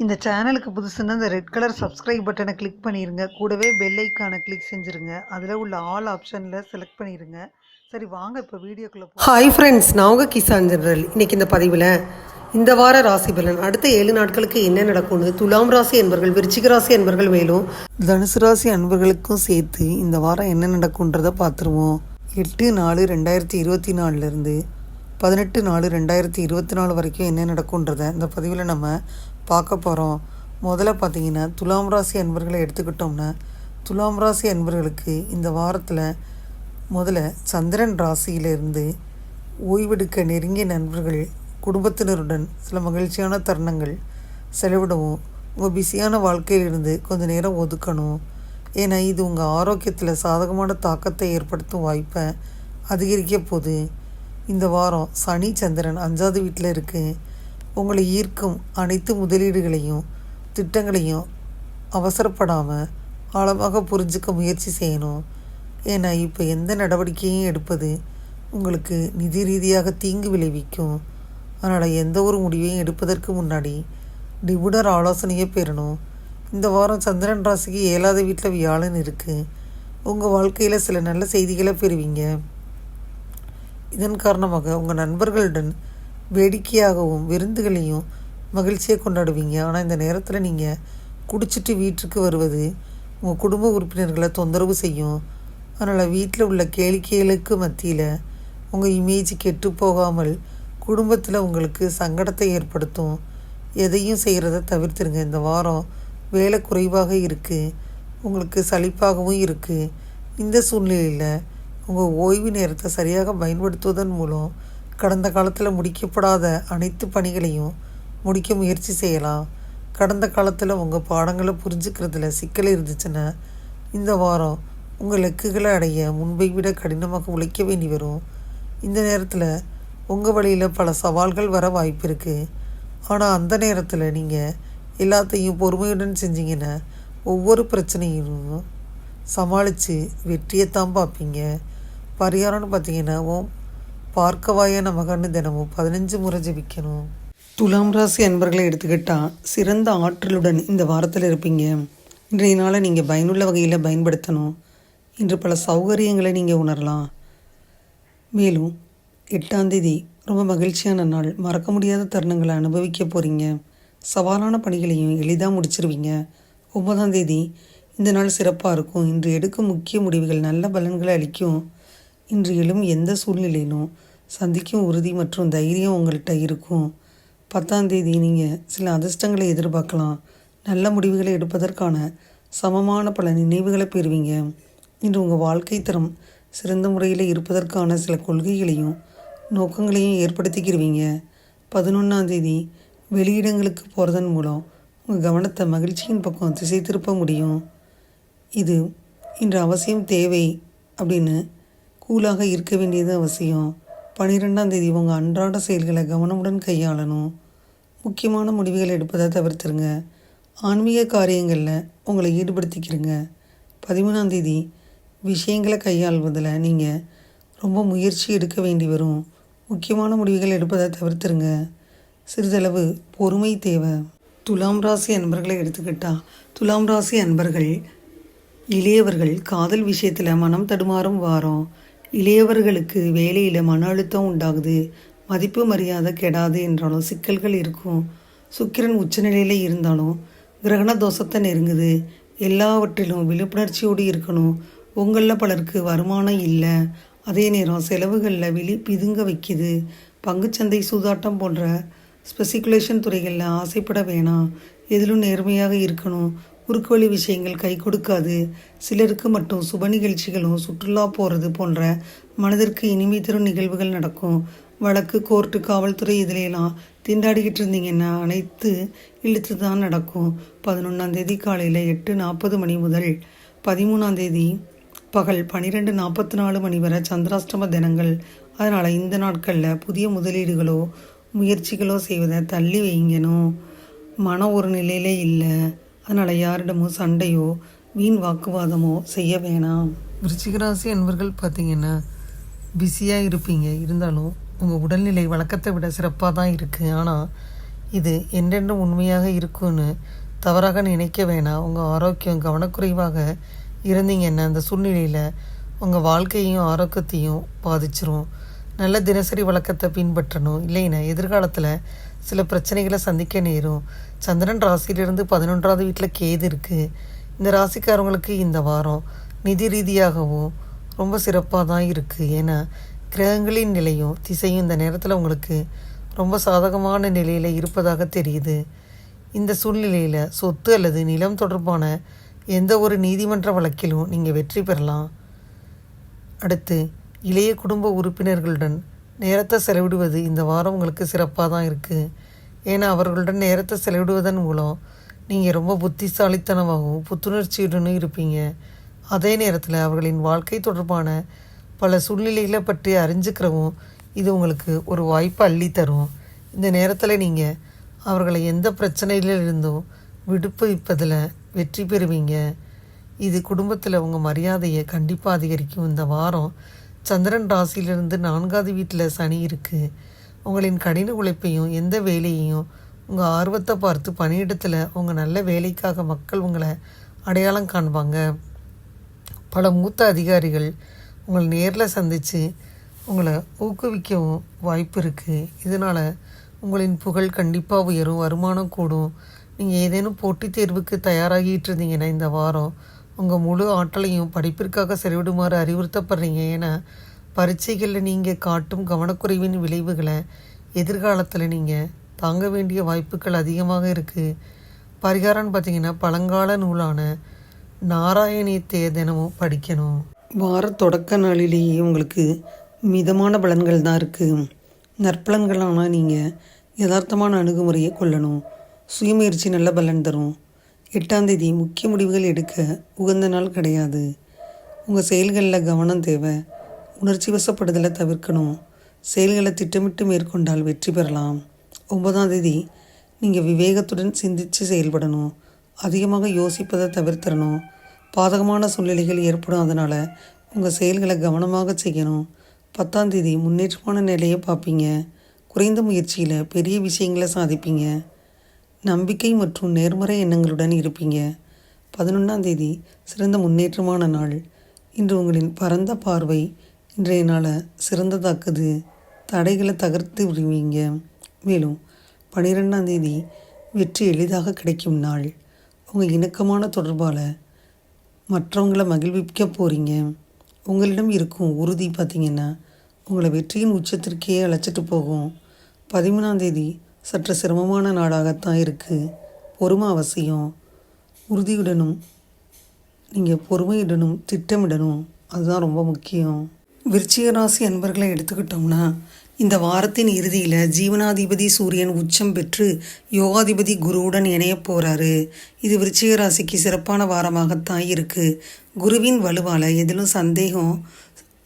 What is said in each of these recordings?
இந்த சேனலுக்கு புதுசுன்னா இந்த ரெட் கலர் சப்ஸ்கிரைப் பட்டனை கிளிக் பண்ணிடுங்க. கூடவே பெல் ஐக்கானை கிளிக் செஞ்சுருங்க. அதில் உள்ள ஆல் ஆப்ஷனில் செலக்ட் பண்ணிடுங்க. சரி வாங்க இப்போ வீடியோக்குள்ளே ஹாய் ஃப்ரெண்ட்ஸ், நான் உங்கள் கிசான் ஜெனரல். இன்றைக்கி இந்த பதிவில் இந்த வார ராசி பலன் அடுத்த 7 நாட்களுக்கு என்ன நடக்கும்னு துலாம் ராசி அன்பர்கள், விருச்சிக ராசி அன்பர்கள் மேலும் தனுசு ராசி அன்பர்களுக்கும் சேர்த்து இந்த வாரம் என்ன நடக்கும்ன்றதை பார்த்துருவோம். 8/4/2024 18/4/2024 வரைக்கும் என்ன நடக்கும்ன்றதை இந்த பதிவில் நம்ம பார்க்க போகிறோம். முதல்ல பார்த்தீங்கன்னா துலாம் ராசி அன்பர்களை எடுத்துக்கிட்டோம்னா, துலாம் ராசி அன்பர்களுக்கு இந்த வாரத்தில் முதல்ல சந்திரன் ராசியிலிருந்து ஓய்வெடுக்க நெருங்கிய நண்பர்கள் குடும்பத்தினருடன் சில மகிழ்ச்சியான தருணங்கள் செலவிடவும், உங்கள் பிஸியான வாழ்க்கையிலிருந்து கொஞ்சம் நேரம் ஒதுக்கணும். ஏன்னா இது உங்கள் ஆரோக்கியத்தில் சாதகமான தாக்கத்தை ஏற்படுத்தும் வாய்ப்பை அதிகரிக்க போகுது. இந்த வாரம் சனி சந்திரன் 5வது வீட்டில் இருக்குது. உங்களை ஈர்க்கும் அனைத்து முதலீடுகளையும் திட்டங்களையும் அவசரப்படாமல் ஆழமாக புரிஞ்சுக்க முயற்சி செய்யணும். ஏன்னா இப்போ எந்த நடவடிக்கையும் எடுப்பது உங்களுக்கு நிதி ரீதியாக தீங்கு விளைவிக்கும். அதனால் எந்த ஒரு முடிவையும் எடுப்பதற்கு முன்னாடி நிபுணர் ஆலோசனையை பெறணும். இந்த வாரம் சந்திரன் ராசிக்கு 7வது வீட்டில் வியாழன் இருக்குது. உங்கள் வாழ்க்கையில் சில நல்ல செய்திகளை பெறுவீங்க. இதன் காரணமாக உங்கள் நண்பர்களுடன் வேடிக்கையாகவும் விருந்துகளையும் மகிழ்ச்சியை கொண்டாடுவீங்க. ஆனால் இந்த நேரத்தில் நீங்கள் குடிச்சிட்டு வீட்டுக்கு வருவது உங்கள் குடும்ப உறுப்பினர்களை தொந்தரவு செய்யும். அதனால் வீட்டில் உள்ள கேளிக்கைகளுக்கு மத்தியில் உங்கள் இமேஜ் கெட்டு போகாமல் குடும்பத்தில் உங்களுக்கு சங்கடத்தை ஏற்படுத்தும். எதையும் செய்கிறத தவிர்த்துருங்க. இந்த வாரம் வேலை குறைவாக இருக்குது, உங்களுக்கு சலிப்பாகவும் இருக்குது. இந்த சூழ்நிலையில் உங்கள் ஓய்வு நேரத்தை சரியாக பயன்படுத்துவதன் மூலம் கடந்த காலத்தில் முடிக்கப்படாத அனைத்து பணிகளையும் முடிக்க முயற்சி செய்யலாம். கடந்த காலத்தில் உங்கள் பாடங்களை புரிஞ்சுக்கிறதுல சிக்கல் இருந்துச்சுன்னா இந்த வாரம் உங்கள் இலக்குகளை அடைய முன்பை விட கடினமாக உழைக்க வேண்டி வரும். இந்த நேரத்தில் உங்கள் வழியில் பல சவால்கள் வர வாய்ப்பு இருக்குது. ஆனால் அந்த நேரத்தில் நீங்கள் எல்லாத்தையும் பொறுமையுடன் செஞ்சீங்கன்னா ஒவ்வொரு பிரச்சனையும் சமாளித்து வெற்றியைத்தான் பார்ப்பீங்க. பரிகாரம்னு பார்த்தீங்கன்னா பார்க்கவாய நமகன்னு தினமும் 15 முறை ஜபிக்கணும். துலாம் ராசி அன்பர்களை எடுத்துக்கிட்டால் சிறந்த ஆற்றலுடன் இந்த வாரத்தில் இருப்பீங்க. இன்றைய நாளை நீங்கள் பயனுள்ள வகையில் பயன்படுத்தணும். இன்று பல சௌகரியங்களை நீங்கள் உணரலாம். மேலும் 8ஆம் தேதி ரொம்ப மகிழ்ச்சியான நாள். மறக்க முடியாத தருணங்களை அனுபவிக்க போகிறீங்க. சவாலான பணிகளையும் எளிதாக முடிச்சிருவீங்க. 9ஆம் தேதி இந்த நாள் சிறப்பாக இருக்கும். இன்று எடுக்கும் முக்கிய முடிவுகள் நல்ல பலன்களை அளிக்கும். இன்று எழும் எந்த சூழ்நிலையிலும் சந்திக்கும் உறுதி மற்றும் தைரியம் உங்கள்கிட்ட இருக்கும். 10ஆம் தேதி நீங்கள் சில அதிர்ஷ்டங்களை எதிர்பார்க்கலாம். நல்ல முடிவுகளை எடுப்பதற்கான சமமான பல நினைவுகளை பெறுவீங்க. இன்று உங்கள் வாழ்க்கை தரம் சிறந்த முறையில் இருப்பதற்கான சில கொள்கைகளையும் நோக்கங்களையும் ஏற்படுத்திக்கிடுவீங்க. 11ஆம் தேதி வெளியிடங்களுக்கு போகிறதன் மூலம் உங்கள் கவனத்தை மகிழ்ச்சியின் பக்கம் திசை திருப்ப முடியும். இது இன்று அவசியம் தேவை அப்படின்னு கூலாக இருக்க வேண்டியது அவசியம். 12ஆம் தேதி உங்கள் அன்றாட செயல்களை கவனமுடன் கையாளணும். முக்கியமான முடிவுகளை எடுப்பதை தவிர்த்துருங்க. ஆன்மீக காரியங்களில் உங்களை ஈடுபடுத்திக்கிறங்க. 13ஆம் தேதி விஷயங்களை கையாள்வதில் நீங்கள் ரொம்ப முயற்சி எடுக்க வேண்டி வரும். முக்கியமான முடிவுகள் எடுப்பதை தவிர்த்துருங்க. சிறிதளவு பொறுமை தேவை. துலாம் ராசி அன்பர்களை எடுத்துக்கிட்டால், துலாம் ராசி அன்பர்கள் இளையவர்கள் காதல் விஷயத்தில் மனம் தடுமாறும் வாரம். இளையவர்களுக்கு வேலையில் மன அழுத்தம் உண்டாகுது. மதிப்பு மரியாதை கெடாது என்றாலும் சிக்கல்கள் இருக்கும். சுக்கிரன் உச்சநிலையில் இருந்தாலும் கிரகண தோஷத்தை நெருங்குது. எல்லாவற்றிலும் விழிப்புணர்ச்சியோடு இருக்கணும். உங்களில் பலருக்கு வருமானம் இல்லை, அதே நேரம் செலவுகளில் விழி பிதுங்க வைக்குது. பங்குச்சந்தை, சூதாட்டம் போன்ற ஸ்பெசிகுலேஷன் துறைகளில் ஆசைப்பட வேணாம். எதிலும் நேர்மையாக இருக்கணும். குறுக்கு வழி விஷயங்கள் கை கொடுக்காது. சிலருக்கு மட்டும் சுப நிகழ்ச்சிகளும் சுற்றுலா போகிறது போன்ற மனதிற்கு இனிமை தரும் நிகழ்வுகள் நடக்கும். வழக்கு, கோர்ட்டு, காவல்துறை இதிலெல்லாம் திண்டாடிக்கிட்டு இருந்தீங்கன்னா அனைத்து இழுத்து தான் நடக்கும். 11ஆம் தேதி காலையில் 8:40 மணி முதல் 13ஆம் தேதி பகல் 12:44 மணி வரை சந்திராஷ்டம தினங்கள். அதனால் இந்த நாட்களில் புதிய முதலீடுகளோ முயற்சிகளோ செய்வதை தள்ளி வைங்கணும். மனம் ஒரு நிலையிலே இல்லை. அதனால் யாரிடமும் சண்டையோ வீண் வாக்குவாதமோ செய்ய வேணாம். விருச்சிக ராசி அன்பர்கள் பார்த்தீங்கன்னா பிஸியாக இருப்பீங்க. இருந்தாலும் உங்கள் உடல்நிலை வழக்கத்தை விட சிறப்பாக தான் இருக்குது. ஆனால் இது என்றென்றும் உண்மையாக இருக்குன்னு தவறாக நினைக்க வேணாம். உங்கள் ஆரோக்கியம் கவனக்குறைவாக இருந்தீங்கன்னா அந்த சூழ்நிலையில் உங்கள் வாழ்க்கையும் ஆரோக்கியத்தையும் பாதிச்சிரும். நல்ல தினசரி வழக்கத்தை பின்பற்றணும். இல்லைன்னா எதிர்காலத்தில் சில பிரச்சனைகளை சந்திக்க நேரும். சந்திரன் ராசியிலிருந்து 11வது வீட்டில் கேது இருக்குது. இந்த ராசிக்காரவங்களுக்கு இந்த வாரம் நிதி ரீதியாகவும் ரொம்ப சிறப்பாக தான் இருக்குது. ஏன்னா கிரகங்களின் நிலையும் திசையும் இந்த நேரத்தில் உங்களுக்கு ரொம்ப சாதகமான நிலையில் இருப்பதாக தெரியுது. இந்த சூழ்நிலையில் சொத்து அல்லது நிலம் தொடர்பான எந்த ஒரு நீதிமன்ற வழக்கிலும் நீங்கள் வெற்றி பெறலாம். அடுத்து இளைய குடும்ப உறுப்பினர்களுடன் நேரத்தை செலவிடுவது இந்த வாரம் உங்களுக்கு சிறப்பாக தான் இருக்குது. ஏன்னா அவர்களுடன் நேரத்தை செலவிடுவதன் மூலம் நீங்கள் ரொம்ப புத்திசாலித்தனமாகவும் புத்துணர்ச்சியுடனும் இருப்பீங்க. அதே நேரத்தில் அவர்களின் வாழ்க்கை தொடர்பான பல சூழ்நிலைகளை பற்றி அறிஞ்சுக்கிறவும் இது உங்களுக்கு ஒரு வாய்ப்பை அள்ளித்தரும். இந்த நேரத்தில் நீங்கள் அவர்களை எந்த பிரச்சனையிலிருந்தும் விடுவிப்பதில் வெற்றி பெறுவீங்க. இது குடும்பத்தில் உங்கள் மரியாதையை கண்டிப்பாக அதிகரிக்கும். இந்த வாரம் சந்திரன் ராசியிலிருந்து 4வது வீட்டில் சனி இருக்குது. உங்களின் கடின உழைப்பையும் எந்த வேலையையும் உங்கள் ஆர்வத்தை பார்த்து பணியிடத்தில் உங்கள் நல்ல வேலைக்காக மக்கள் உங்களை அடையாளம் காண்பாங்க. பல மூத்த அதிகாரிகள் உங்களை நேரில் சந்தித்து உங்களை ஊக்குவிக்கவும் வாய்ப்பு இருக்குது. இதனால் உங்களின் புகழ் கண்டிப்பாக உயரும், வருமானம் கூடும். நீங்கள் ஏதேனும் போட்டித் தேர்வுக்கு தயாராகிட்டு இருந்தீங்கன்னா இந்த வாரம் உங்கள் முழு ஆற்றலையும் படிப்பிற்காக செலவிடுமாறு அறிவுறுத்தப்படுறீங்க. ஏன்னா பரீட்சைகளில் நீங்கள் காட்டும் கவனக்குறைவின் விளைவுகளை எதிர்காலத்தில் நீங்கள் தாங்க வேண்டிய வாய்ப்புகள் அதிகமாக இருக்குது. பரிகாரம்னு பார்த்தீங்கன்னா பழங்கால நூலான நாராயணியத்தை தினமும் படிக்கணும். வார தொடக்க நாளிலேயே உங்களுக்கு மிதமான பலன்கள் தான் இருக்குது. நற்பலன்களான நீங்கள் யதார்த்தமான அணுகுமுறையை கொள்ளணும். சுயமுயற்சி நல்ல பலன் தரும். 8ஆம் தேதி முக்கிய முடிவுகள் எடுக்க உகந்த நாள் கிடையாது. உங்கள் செயல்களில் கவனம் தேவை. உணர்ச்சி வசப்படுதலை தவிர்க்கணும். செயல்களை திட்டமிட்டு மேற்கொண்டால் வெற்றி பெறலாம். 9ஆம் தேதி நீங்கள் விவேகத்துடன் சிந்தித்து செயல்படணும். அதிகமாக யோசிப்பதை தவிர்த்திடணும். பாதகமான சூழ்நிலைகள் ஏற்படும். அதனால் உங்கள் செயல்களை கவனமாக செய்யணும். 10ஆம் தேதி முன்னேற்றமான நிலையை பார்ப்பீங்க. குறைந்த முயற்சியில் பெரிய விஷயங்களை சாதிப்பீங்க. நம்பிக்கை மற்றும் நேர்மறை எண்ணங்களுடன் இருப்பீங்க. 11ஆம் தேதி சிறந்த முன்னேற்றமான நாள். இன்று உங்களின் பரந்த பார்வை இன்றைய நாளை சிறந்ததாக்குது. தடைகளை தகர்த்து விடுவீங்க. மேலும் 12ஆம் தேதி வெற்றி எளிதாக கிடைக்கும் நாள். உங்கள் இணக்கமான தொடர்பால் மற்றவங்களை மகிழ்விக்க போகிறீங்க. உங்களிடம் இருக்கும் உறுதி பார்த்திங்கன்னா உங்களை வெற்றியின் உச்சத்திற்கே அழைச்சிட்டு போகும். 13ஆம் தேதி சற்று சிரமமான நாளாகத்தான் இருக்குது. பொறுமை அவசியம். உறுதியுடனும் நீங்கள் பொறுமையுடனும் திட்டமிடணும். அதுதான் ரொம்ப முக்கியம். விருச்சிக ராசி அன்பர்களை எடுத்துக்கிட்டோம்னா இந்த வாரத்தின் இறுதியில் ஜீவனாதிபதி சூரியன் உச்சம் பெற்று யோகாதிபதி குருவுடன் இணைய போகிறாரு. இது விருச்சிக ராசிக்கு சிறப்பான வாரமாகத்தான் இருக்குது. குருவின் வலுவால் எதிலும் சந்தேகம்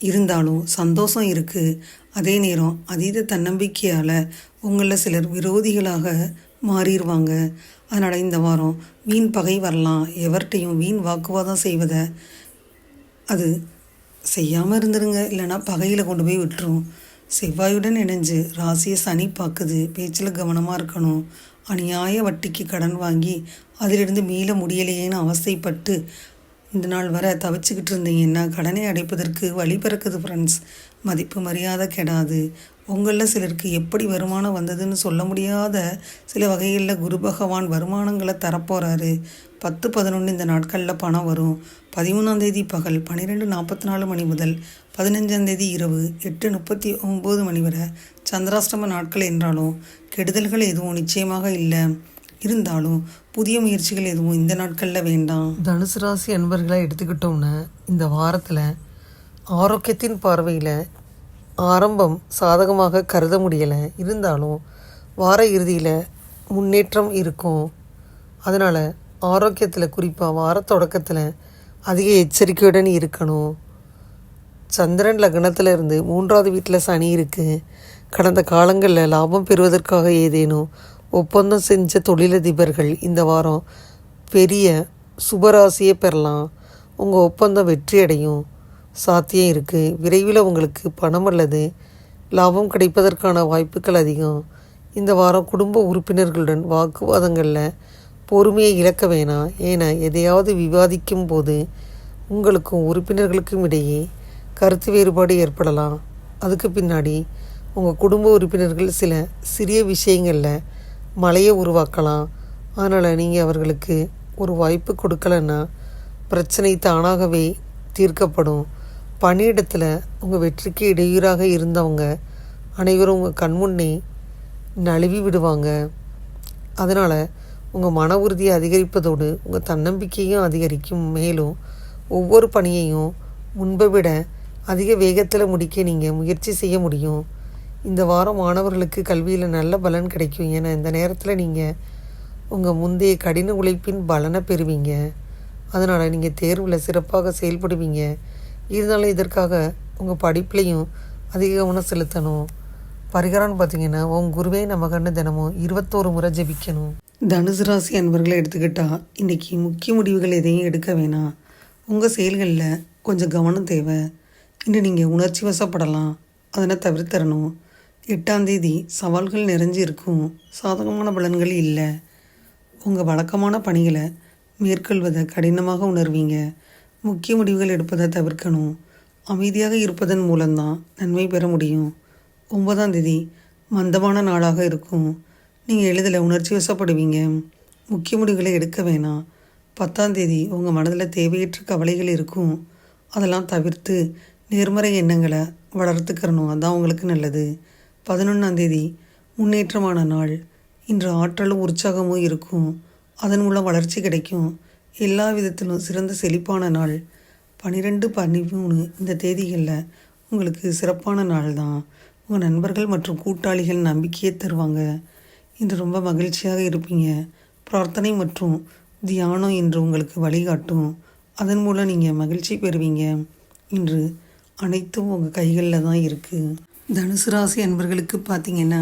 இருந்தாலும் சந்தோஷம் இருக்குது. அதே நேரம் அதீத தன்னம்பிக்கையால் உங்களில் சிலர் விரோதிகளாக மாறிடுவாங்க. அதனால் இந்த வாரம் வீண் பகை வரலாம். எவர்கிட்டையும் வீண் வாக்குவாதம் செய்வதை அது செய்யாமல் இருந்துருங்க. இல்லைனா பகையில் கொண்டு போய் விட்டுரும். செவ்வாயுடன் இணைஞ்சு ராசியை சனி பார்க்குது. பேச்சில் கவனமாக இருக்கணும். அநியாய வட்டிக்கு கடன் வாங்கி அதிலிருந்து மீள முடியலையேன்னு அவஸ்தைப்பட்டு இந்த நாள் வரை தவிச்சுக்கிட்டு இருந்தீங்கன்னா கடனை அடைப்பதற்கு வழி பிறக்குது ஃப்ரெண்ட்ஸ். மதிப்பு மரியாதை கெடாது. உங்களில் சிலருக்கு எப்படி வருமானம் வந்ததுன்னு சொல்ல முடியாத சில வகைகளில் குரு பகவான் வருமானங்களை தரப்போகிறாரு. 10-11 இந்த நாட்களில் பணம் வரும். 13ஆம் தேதி பகல் 12:44 மணி முதல் 15ஆம் தேதி இரவு 8:39 மணி வரை சந்திராஷ்டம நாட்கள் என்றாலும் கெடுதல்கள் எதுவும் நிச்சயமாக இல்லை. இருந்தாலும் புதிய முயற்சிகள் எதுவும் இந்த நாட்களில் வேண்டாம். தனுசு ராசி அன்பர்களை எடுத்துக்கிட்டோம்னா இந்த வாரத்தில் ஆரோக்கியத்தின் பார்வையில் ஆரம்பம் சாதகமாக கருத முடியலை. இருந்தாலும் வார இறுதியில் முன்னேற்றம் இருக்கும். அதனால் ஆரோக்கியத்தில் குறிப்பாக வார தொடக்கத்தில் அதிக எச்சரிக்கையுடன் இருக்கணும். சந்திரன் லக்னத்தில் இருந்து 3வது வீட்டில் சனி இருக்குது. கடந்த காலங்களில் லாபம் பெறுவதற்காக ஏதேனும் ஒப்பந்தம் செஞ்ச தொழிலதிபர்கள் இந்த வாரம் பெரிய சுபராசியை பெறலாம். உங்கள் ஒப்பந்தம் வெற்றி அடையும் சாத்தியம் இருக்குது. விரைவில் உங்களுக்கு பணம் அல்லது லாபம் கிடைப்பதற்கான வாய்ப்புகள் அதிகம். இந்த வாரம் குடும்ப உறுப்பினர்களுடன் வாக்குவாதங்களில் பொறுமையை இழக்க வேணாம். ஏன்னா எதையாவது விவாதிக்கும் போது உங்களுக்கும் உறுப்பினர்களுக்கும் இடையே கருத்து வேறுபாடு ஏற்படலாம். அதுக்கு பின்னாடி உங்கள் குடும்ப உறுப்பினர்கள் சில சிறிய விஷயங்களில் மலையை உருவாக்கலாம். அதனால் நீங்கள் அவர்களுக்கு ஒரு வாய்ப்பு கொடுக்கலன்னா பிரச்சனை தானாகவே தீர்க்கப்படும். பணியிடத்தில் உங்கள் வெற்றிக்கு இடையூறாக இருந்தவங்க அனைவரும் உங்கள் கண்முன்னே நழுவி விடுவாங்க. அதனால் உங்கள் மன உறுதியை அதிகரிப்பதோடு உங்கள் தன்னம்பிக்கையும் அதிகரிக்கும். மேலும் ஒவ்வொரு பணியையும் முன்பை விட அதிக வேகத்தில் முடிக்க நீங்கள் முயற்சி செய்ய முடியும். இந்த வாரம் மாணவர்களுக்கு கல்வியில் நல்ல பலன் கிடைக்கும். ஏன்னா இந்த நேரத்தில் நீங்கள் உங்கள் முந்தைய கடின உழைப்பின் பலனை பெறுவீங்க. அதனால் நீங்கள் தேர்வில் சிறப்பாக செயல்படுவீங்க. இருந்தாலும் இதற்காக உங்கள் படிப்புலையும் அதிக கவனம் செலுத்தணும். பரிகாரம்னு பார்த்தீங்கன்னா உங்கள் குருவே நமக்கன்னு தினமும் 21 முறை ஜெபிக்கணும். தனுசு ராசி அன்பர்களை எடுத்துக்கிட்டால் இன்றைக்கி முக்கிய முடிவுகள் எதையும் எடுக்க வேணாம். உங்கள் செயல்களில் கொஞ்சம் கவனம் தேவை. இன்று நீங்கள் உணர்ச்சி வசப்படலாம், அதனை தவிர்த்தரணும். 8ஆம் தேதி சவால்கள் நிறைஞ்சு இருக்கும். சாதகமான பலன்கள் இல்லை. உங்கள் வழக்கமான பணிகளை மேற்கொள்வதை கடினமாக உணர்வீங்க. முக்கிய முடிவுகள் எடுப்பதை தவிர்க்கணும். அமைதியாக இருப்பதன் மூலம்தான் நன்மை பெற முடியும். 9ஆம் தேதி மந்தமான நாளாக இருக்கும். நீங்கள் எளிதில் உணர்ச்சி வசப்படுவீங்க. முக்கிய முடிவுகளை எடுக்க வேணாம். 10ஆம் தேதி உங்கள் மனதில் தேவையற்ற கவலைகள் இருக்கும். அதெல்லாம் தவிர்த்து நேர்மறை எண்ணங்களை வளர்த்துக்கிறணும். அதுதான் உங்களுக்கு நல்லது. 11ஆம் தேதி முன்னேற்றமான நாள். இன்று ஆற்றலும் உற்சாகமும் இருக்கும். அதன் மூலம் வளர்ச்சி கிடைக்கும். எல்லா விதத்திலும் சிறந்த செழிப்பான நாள். 12, 13 இந்த தேதிகளில் உங்களுக்கு சிறப்பான நாள் தான். உங்கள் நண்பர்கள் மற்றும் கூட்டாளிகள் நம்பிக்கையை தருவாங்க. இன்று ரொம்ப மகிழ்ச்சியாக இருப்பீங்க. பிரார்த்தனை மற்றும் தியானம் இன்று உங்களுக்கு வழிகாட்டும். அதன் மூலம் நீங்கள் மகிழ்ச்சி பெறுவீங்க. இன்று அனைத்தும் உங்கள் கைகளில் தான் இருக்குது. தனுசு ராசி அன்பர்களுக்கு பார்த்திங்கன்னா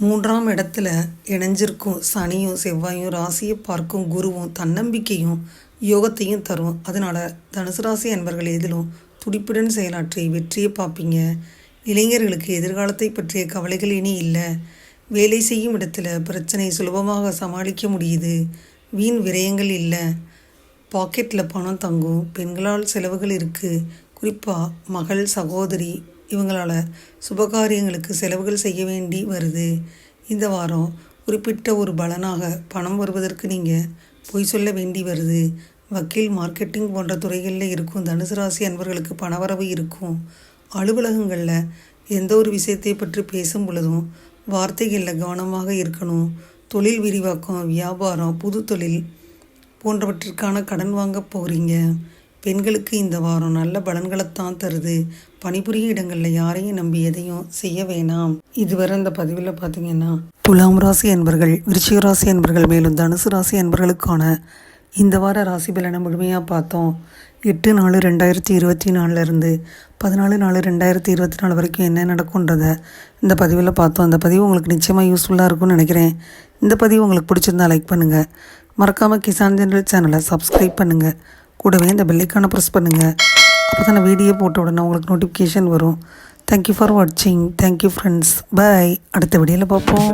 3ஆம் இடத்துல இணைஞ்சிருக்கும் சனியும் செவ்வாயும் ராசியை பார்க்கும் குருவும் தன்னம்பிக்கையும் யோகத்தையும் தரும். அதனால் தனுசு ராசி அன்பர்கள் எதிலும் துடிப்புடன் செயலாற்றி வெற்றியை பார்ப்பீங்க. இளைஞர்களுக்கு எதிர்காலத்தை பற்றிய கவலைகள் இனி இல்லை. வேலை செய்யும் இடத்துல பிரச்சனை சுலபமாக சமாளிக்க முடியுது. வீண் விரயங்கள் இல்லை. பாக்கெட்டில் பணம் தங்கும். பெண்களால் செலவுகள் இருக்குது. குறிப்பாக மகள், சகோதரி இவங்களால் சுபகாரியங்களுக்கு செலவுகள் செய்ய வேண்டி வருது. இந்த வாரம் குறிப்பிட்ட ஒரு பலனாக பணம் வருவதற்கு நீங்கள் பொய் சொல்ல வேண்டி வருது. வக்கீல், மார்க்கெட்டிங் போன்ற துறைகளில் இருக்கும் தனுசு ராசி அன்பர்களுக்கு பணவரவு இருக்கும். அலுவலகங்களில் எந்த ஒரு விஷயத்தை பற்றி பேசும் பொழுதும் வார்த்தைகளில் கவனமாக இருக்கணும். தொழில் விரிவாக்கம், வியாபாரம், புது தொழில் போன்றவற்றிற்கான கடன் வாங்க போகிறீங்க. பெண்களுக்கு இந்த வாரம் நல்ல பலன்களைத்தான் தருது. பணிபுரியும் இடங்களில் யாரையும் நம்பி எதையும் செய்ய வேணாம். இதுவரை இந்த பதிவில் பார்த்தீங்கன்னா துலாம் ராசி அன்பர்கள், விருச்சிக ராசி அன்பர்கள், மேலும் தனுசு ராசி அன்பர்களுக்கான இந்த வார ராசி பலனை முழுமையாக பார்த்தோம். 8/4/2024 14/4/2024 வரைக்கும் என்ன நடக்கும்ன்றதை இந்த பதிவில் பார்த்தோம். இந்த பதிவு உங்களுக்கு நிச்சயமாக யூஸ்ஃபுல்லாக இருக்கும்னு நினைக்கிறேன். இந்த பதிவு உங்களுக்கு பிடிச்சிருந்தா லைக் பண்ணுங்கள். மறக்காமல் கிசான் ஜெனரல் சேனலை சப்ஸ்கிரைப் பண்ணுங்கள். கூடவே இந்த பெல்லைக்கான ப்ரெஸ் பண்ணுங்கள். அப்போ தான் வீடியோ போட்ட உடனே உங்களுக்கு நோட்டிஃபிகேஷன் வரும். தேங்க்யூ ஃபார் வாட்சிங். Thank you friends. பாய். அடுத்த வீடியோவில் பார்ப்போம்.